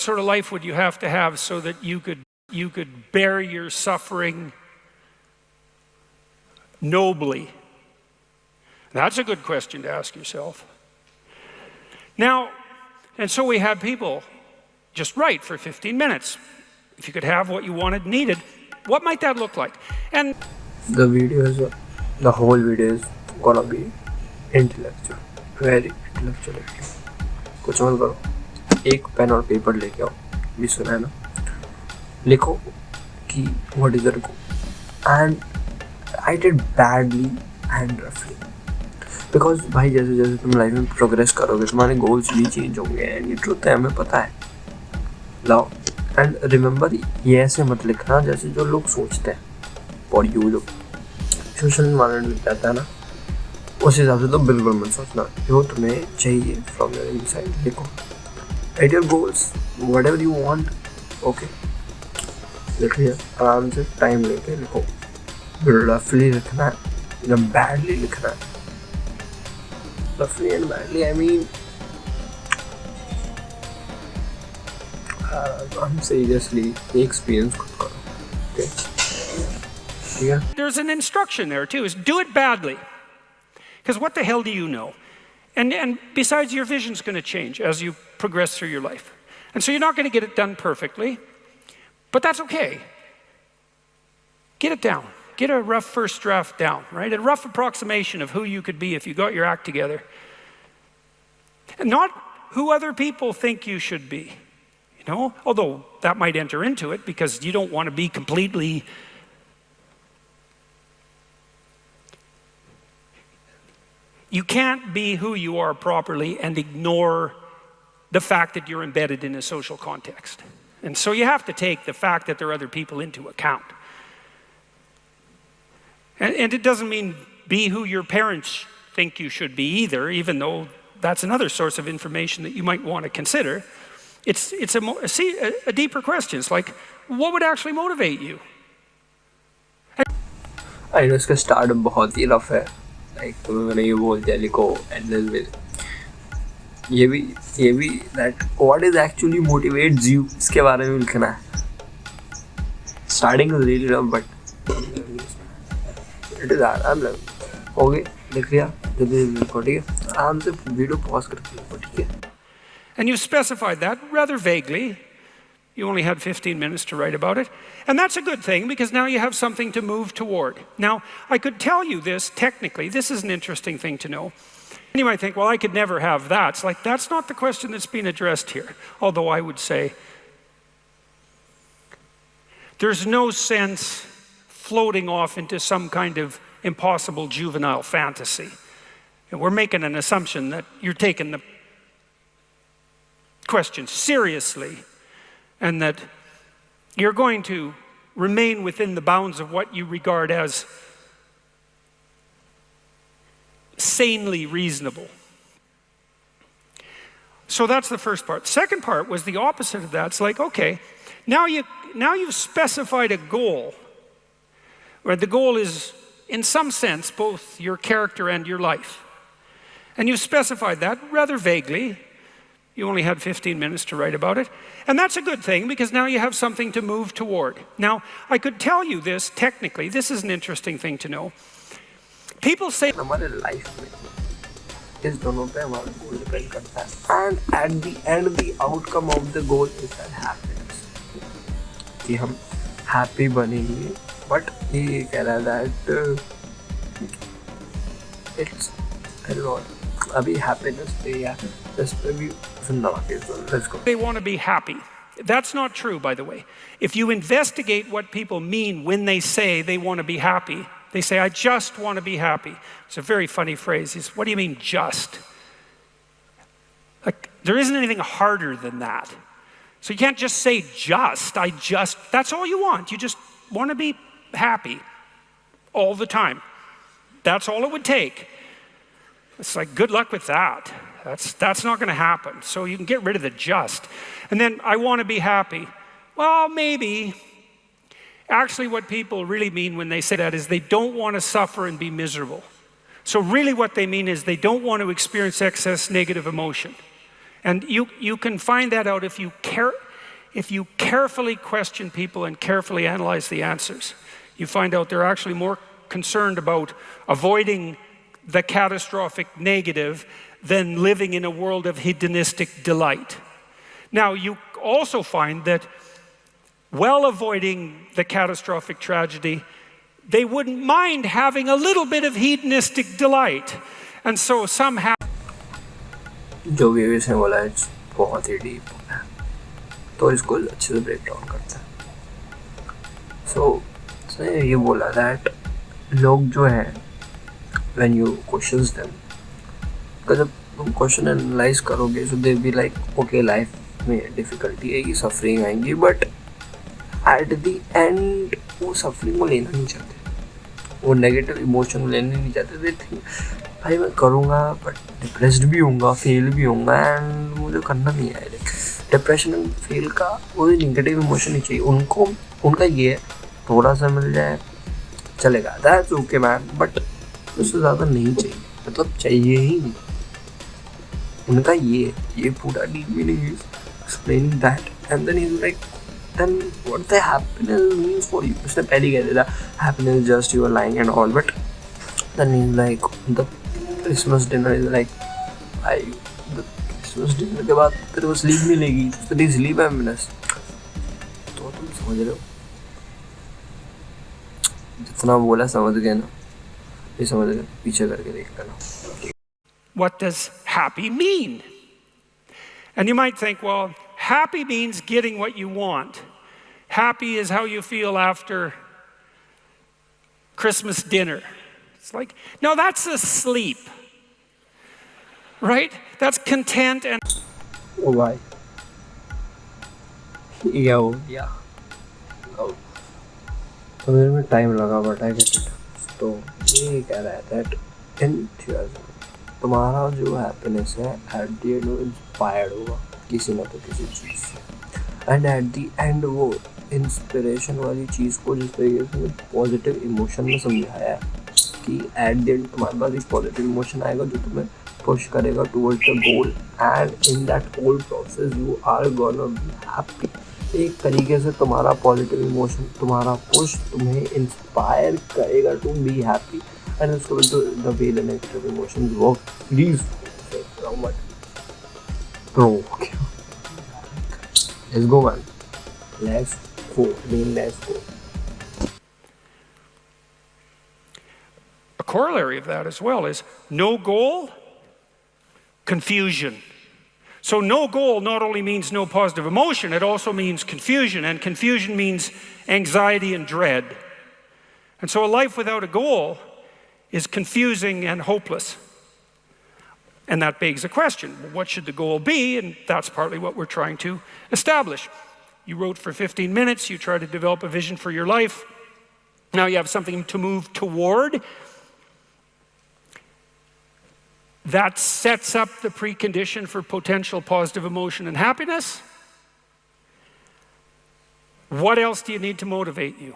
sort of life would you have to have so that you could bear your suffering nobly? That's a good question to ask yourself. Now, and so we had people just write for 15 minutes. If you could have what you wanted, needed, what might that look like? And the whole video is gonna be intellectual, very intellectual. कुछ मत करो, एक pen और paper लेके आओ, भी सुना है ना, लिखो कि what is your goal, and write it badly and roughly. Because भाई जैसे जैसे तुम लाइफ में प्रोग्रेस करोगे तुम्हारे गोल्स भी चेंज होंगे, एंड ये ट्रूथ है, हमें पता है. लाओ एंड रिमेंबर, ये ऐसे मत लिखना जैसे जो लोग सोचते हैं. और यू जो सोशल एनवायरनमेंट रहता है ना, उस हिसाब से तो बिल्कुल मत सोचना. जो तुम्हें चाहिए फ्रॉम योर इनसाइड लिखो. At your goals what ever you want, okay, लिखिए आराम से, टाइम लेके लिखो. रफली लिखना है, एकदम बैडली लिखना है. रफली एंड बैडली आई मीन हम सीरियसली एक्सपीरियंस खुद करो. ओके, ठीक है. There's an instruction there too, is do it badly. Because what the hell do you know? And besides, your vision's going to change as you progress through your life. And so you're not going to get it done perfectly, but that's okay. Get it down. Get a rough first draft down, right? A rough approximation of who you could be if you got your act together. And not who other people think you should be, you know? Although that might enter into it because you don't want to be completely... You can't be who you are properly and ignore the fact that you're embedded in a social context. And so you have to take the fact that there are other people into account. And it doesn't mean be who your parents think you should be either, even though that's another source of information that you might want to consider. It's a deeper question. It's like, what would actually motivate you? I know इसका start बहुत ही rough है. Like तुम्हें मैंने ये बोल दिया लिखो endless way. ये भी that what is actually motivates you, इसके बारे में लिखना है. Starting is really rough, but it is hard. I'm like, okay, लिख लिया, जल्दी लिखो, ठीक है. आराम से वीडियो पॉज करके लिखो, ठीक है. And you specified that rather vaguely. You only had 15 minutes to write about it. And that's a good thing because now you have something to move toward. Now, I could tell you this technically. This is an interesting thing to know. And you might think, well, I could never have that. It's like, that's not the question that's being addressed here. Although I would say, there's no sense floating off into some kind of impossible juvenile fantasy. And we're making an assumption that you're taking the question seriously, and that you're going to remain within the bounds of what you regard as sanely reasonable. So that's the first part. Second part was the opposite of that. It's like, okay, now you've specified a goal, where the goal is, in some sense, both your character and your life. And you've specified that rather vaguely. You only had 15 minutes to write about it. And that's a good thing because now you have something to move toward. Now, I could tell you this technically. This is an interesting thing to know. People say हमारे life में इस दोनों पे हमारा गोल depend करता है. And at the end, the outcome of the goal is that happiness. कि हम happy बनेंगे. But ये कह रहा है that it's I don't know. अभी happiness पे या इस पे भी सुनना बाकी है. Let's go. They want to be happy. That's not true, by the way. If you investigate what people mean when they say they want to be happy, they say, I just want to be happy. It's a very funny phrase. It's, what do you mean, just? Like, there isn't anything harder than that. So you can't just say just, that's all you want. You just want to be happy all the time. That's all it would take. It's like, good luck with that. That's not going to happen. So you can get rid of the just. And then, I want to be happy. Well, maybe. Actually, what people really mean when they say that is they don't want to suffer and be miserable. So really what they mean is they don't want to experience excess negative emotion. And you can find that out if you if you carefully question people and carefully analyze the answers, you find out they're actually more concerned about avoiding the catastrophic negative than living in a world of hedonistic delight. Now, you also find that while avoiding the catastrophic tragedy, they wouldn't mind having a little bit of hedonistic delight. And so somehow जो भी इसने बोला है बहुत ही deep है, तो इसको अच्छे से ब्रेक डाउन करता है. सो उसने ये बोला दैट लोग जो हैं व्हेन यू क्वेश्चंस देम, जब तुम क्वेश्चन एनालाइज करोगे so they be like okay life में डिफिकल्टी आएगी, सफरिंग आएंगी, बट एट द एंड वो सफरिंग को लेना नहीं चाहते, वो नेगेटिव इमोशन लेने नहीं चाहते. दे थिंक भाई मैं करूँगा बट डिप्रेस्ड भी होऊंगा, फेल भी होऊंगा एंड मुझे करना नहीं है. डिप्रेशन एंड फेल का वो नेगेटिव इमोशन नहीं चाहिए उनको. उनका ये है थोड़ा सा मिल जाए चलेगा, दैट्स ओके मैन, बट उससे ज़्यादा नहीं चाहिए, मतलब चाहिए ही नहीं. उनका ये पूरा deep meaning is explaining that and then is like then what the happiness means for you. उसने पहले कह दिया था happiness just you are lying and all, but then he's like the Christmas dinner is like the Christmas dinner के बाद तेरे को sleep मिलेगी, तो तेरी sleep happiness. तो तुम समझ रहे हो, जितना बोला समझ गए ना, ये समझ गए, पीछे करके देख लेना. what does happy mean? And you might think, well, happy means getting what you want. Happy is how you feel after Christmas dinner. It's like, no, that's asleep. Right? That's content and... Oh, why? Yeah. Oh. तो मेरे में time लगा, but I get it. तो ये कह रहा है that enthusiasm, तुम्हारा जो हैप्पीनेस है एट द एंड वो इंस्पायर्ड होगा किसी ना तो किसी चीज़ से, एंड एट द एंड वो इंस्पिरेशन वाली चीज़ को जिस तरीके से पॉजिटिव इमोशन में समझाया है कि एट द एंड तुम्हारे पास एक पॉजिटिव इमोशन आएगा जो तुम्हें पुश करेगा towards the goal, and in that whole process you are gonna be happy. एक तरीके से तुम्हारा पॉजिटिव इमोशन, तुम्हारा पुश तुम्हें इंस्पायर करेगा टू बी हैप्पी, एंड उसको the way the negative emotions work. Please bro, let's go man, let's go. A corollary of that as well is no goal, confusion. So no goal not only means no positive emotion, it also means confusion, and confusion means anxiety and dread. And so a life without a goal is confusing and hopeless. And that begs a question, what should the goal be? And that's partly what we're trying to establish. You wrote for 15 minutes, you try to develop a vision for your life. Now you have something to move toward. That sets up the precondition for potential positive emotion and happiness. What else do you need to motivate you?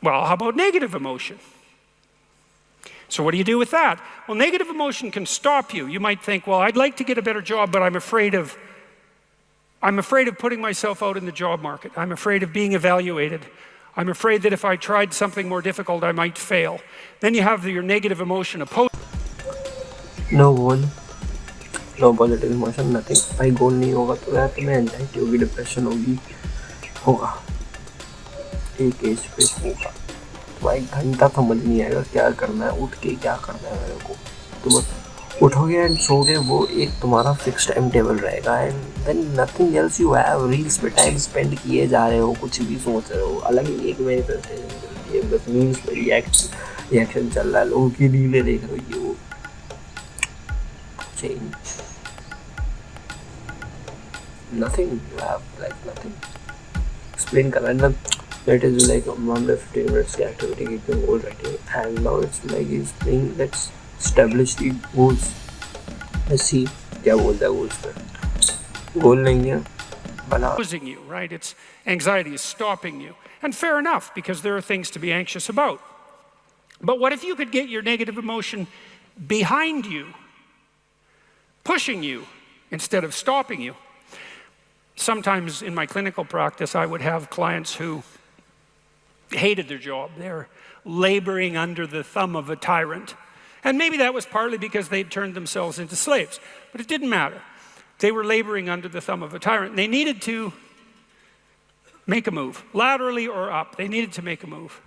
Well, how about negative emotion? So what do you do with that? Well, negative emotion can stop you. You might think, well, I'd like to get a better job, but I'm afraid of putting myself out in the job market. I'm afraid of being evaluated. I'm afraid that if I tried something more difficult, I might fail. Then you have your negative emotion opposed. No goal, no positive emotion, nothing. भाई गोल नहीं होगा तो यार तुम्हें anxiety होगी, depression होगा एक as पे होगा. भाई घंटा समझ नहीं आएगा क्या करना है, उठ के क्या करना है मेरे को. तुम उठोगे एंड सोगे, वो एक तुम्हारा फिक्स टाइम टेबल रहेगा, and then nothing else you have. Reels पे टाइम स्पेंड किए जा रहे हो, कुछ भी सोच रहे हो, अलग ही एक मैनिफेस्टेशन चल रही है, बस मीम्स पे रिएक्शन चल रहा है, लोगों की रीलें देख रहे हो, ये वो. Change. Nothing. You have like nothing. Explain करना. That is like 15 minutes की activity की कोई goal रखी, and now it's like he's playing. Let's establish the goals. Let's see क्या बोलता है goals पे. Goal नहीं है, बना. Opposing you, right? It's anxiety is stopping you, and fair enough because there are things to be anxious about. But what if you could get your negative emotion behind you, pushing you instead of stopping you? Sometimes in my clinical practice, I would have clients who hated their job. They're laboring under the thumb of a tyrant. And maybe that was partly because they'd turned themselves into slaves, but it didn't matter. They were laboring under the thumb of a tyrant. They needed to make a move, laterally or up. They needed to make a move.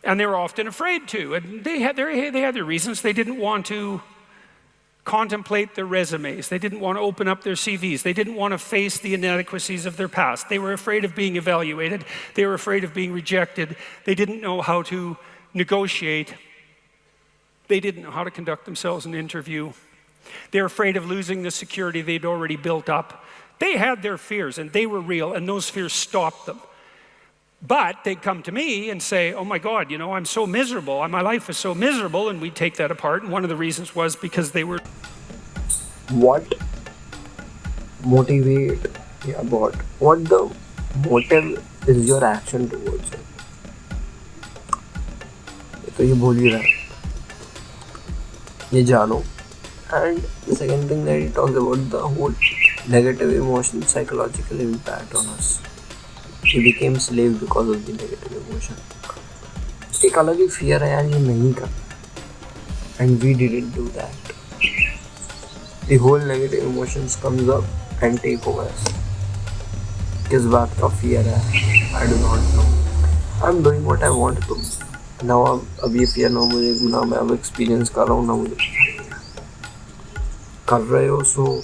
And they were often afraid to. And they had their reasons. They didn't want to contemplate their resumes. They didn't want to open up their CVs. They didn't want to face the inadequacies of their past. They were afraid of being evaluated. They were afraid of being rejected. They didn't know how to negotiate. They didn't know how to conduct themselves in an interview. They were afraid of losing the security they'd already built up. They had their fears, and they were real, and those fears stopped them. But they'd come to me and say, oh my God, you know, I'm so miserable. My life is so miserable, and we'd take that apart. And one of the reasons was because they were... What motivate about what the motive is your action towards it. तो ये बोल ही रहा है, ये जानो. And the second thing that he talks about the whole negative emotion, psychological impact on us. He became slave because of the negative emotion. एक अलग ही fear है यार, ये नहीं करना. And we didn't do that. The whole negative emotions comes up and take over us. किस बात का fear है? I do not know. I'm doing what I want to. Now अब ये fear ना मुझे, ना मैं अब experience कर रहा हूँ, ना मुझे कर रहे हो. So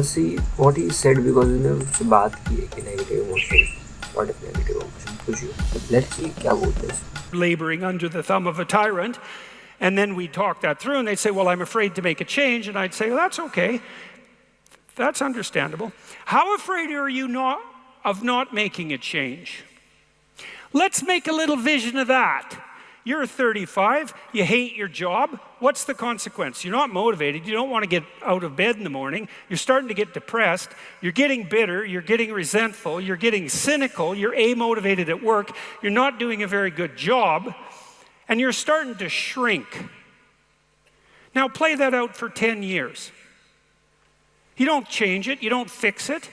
see what he said, because उसने उससे बात की है कि negative emotion, what if negative emotion push you. Let's see क्या बोलते हैं. Laboring under the thumb of a tyrant. And then we'd talk that through, and they'd say, well, I'm afraid to make a change. And I'd say, well, that's okay. That's understandable. How afraid are you of not making a change? Let's make a little vision of that. You're 35, you hate your job. What's the consequence? You're not motivated. You don't want to get out of bed in the morning. You're starting to get depressed. You're getting bitter. You're getting resentful. You're getting cynical. You're amotivated at work. You're not doing a very good job. And you're starting to shrink. Now play that out for 10 years. You don't change it. You don't fix it.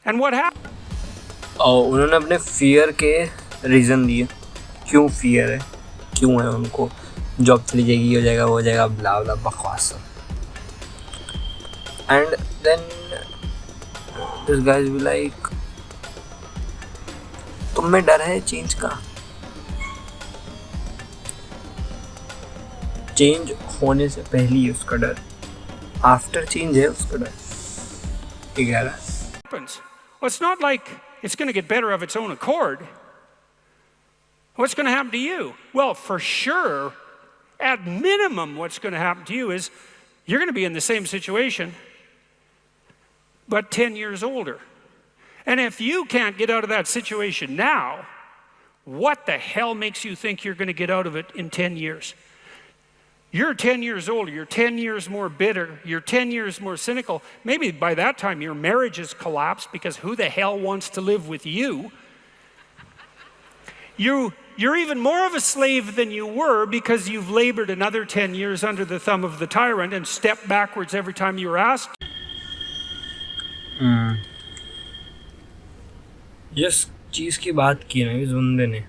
And what happens? उन्होंने अपने fear के reason दिए. क्यों fear है? क्यों है उनको? Job चली जाएगी, हो जाएगा, वो हो जाएगा, blah blah बकवास. And then this guys will like, तुम में डर है चेंज का. चेंज होने से पहले ही उसका डर, आफ्टर चेंज है उसका डर. ये कह रहा है. Well, it's not like it's going to get better of its own accord. What's going to happen to you? Well, for sure, at minimum, what's going to happen to you is you're going to be in the same situation, but 10 years older. And if you can't get out of that situation now, what the hell makes you think you're going to get out of it in 10 years? You're 10 years older, you're 10 years more bitter, you're 10 years more cynical. Maybe by that time your marriage has collapsed, because who the hell wants to live with you? You're even more of a slave than you were, because you've labored another 10 years under the thumb of the tyrant and stepped backwards every time you were asked. जिस चीज़ की बात की ना इस बंदे ने,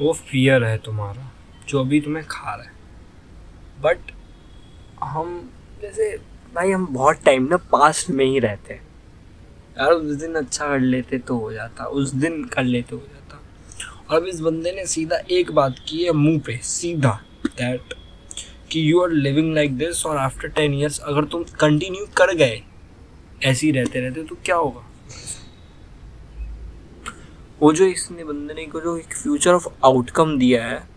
वो fear है तुम्हारा जो अभी तुम्हें खा रहा है. बट हम जैसे भाई, हम बहुत टाइम ना पास्ट में ही रहते हैं यार. उस दिन अच्छा कर लेते तो हो जाता, उस दिन कर लेते हो जाता. और अब इस बंदे ने सीधा एक बात की है मुंह पे सीधा, दैट कि you are living like this, और आफ्टर 10 years अगर तुम कंटिन्यू कर गए ऐसे ही रहते रहते तो क्या होगा. वो जो इसने बंदे ने को जो एक फ्यूचर ऑफ आउटकम दिया है,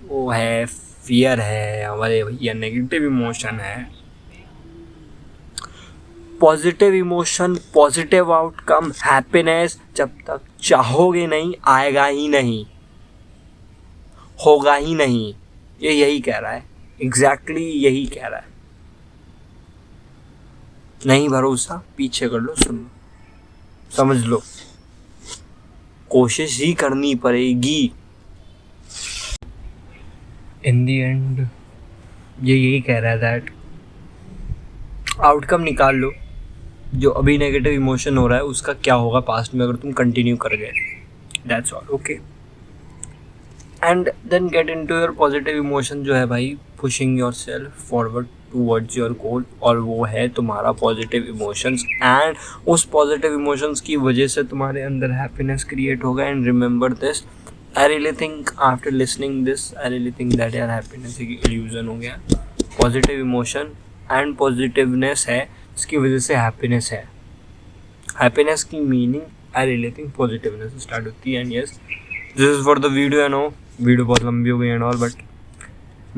वो है फियर है हमारे भैया, नेगेटिव इमोशन है. Positive emotion, positive outcome, happiness जब तक चाहोगे नहीं आएगा ही नहीं, होगा ही नहीं. ये यही कह रहा है, एग्जैक्टली यही कह रहा है. नहीं भरोसा, पीछे कर लो, सुन लो, समझ लो, कोशिश ही करनी पड़ेगी. In the end, ये यही कह रहा है दैट आउटकम निकाल लो, जो अभी नेगेटिव इमोशन हो रहा है उसका क्या होगा पास्ट में अगर तुम कंटिन्यू कर गए, that's all. Okay, and then get into your positive emotion जो है भाई, pushing yourself forward towards your goal, और वो है तुम्हारा पॉजिटिव इमोशंस, एंड उस पॉजिटिव इमोशंस की वजह से तुम्हारे अंदर हैप्पीनेस क्रिएट होगा। And remember this, I really think after listening this, I really think that यार हैप्पीनेस एक इल्यूजन हो गया। पॉजिटिव इमोशन एंड पॉजिटिवनेस है जिसकी वजह से हैप्पीनेस है। हैप्पीनेस की meaning I really think positiveness से स्टार्ट होती है। And yes, this is for the video. I know video बहुत लंबी हो गई and all, but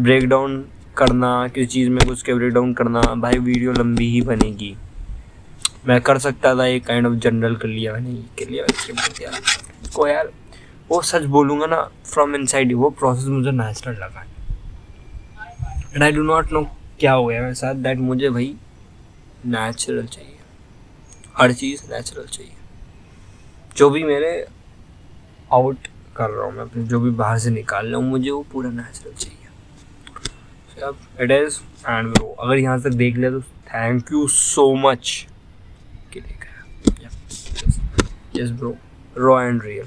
break down करना, किसी चीज़ में कुछ के ब्रेक डाउन करना, भाई वीडियो लंबी ही बनेगी। मैं कर सकता था एक काइंड ऑफ जनरल कर लिया, मैंने कर लिया यार को यार, वो सच बोलूँगा ना फ्रॉम इनसाइड, वो प्रोसेस मुझे नेचुरल लगा। And I do not know क्या हो गया मेरे साथ, दैट मुझे भाई नेचुरल चाहिए, हर चीज़ नेचुरल चाहिए। जो भी मेरे आउट कर रहा हूँ मैं अपने, जो भी बाहर से निकाल रहा हूँ, मुझे वो पूरा नेचुरल चाहिए। अब इट इज़, एंड ब्रो अगर यहाँ तक देख लिया तो थैंक यू सो मच कि देखा। Yes bro, raw and real.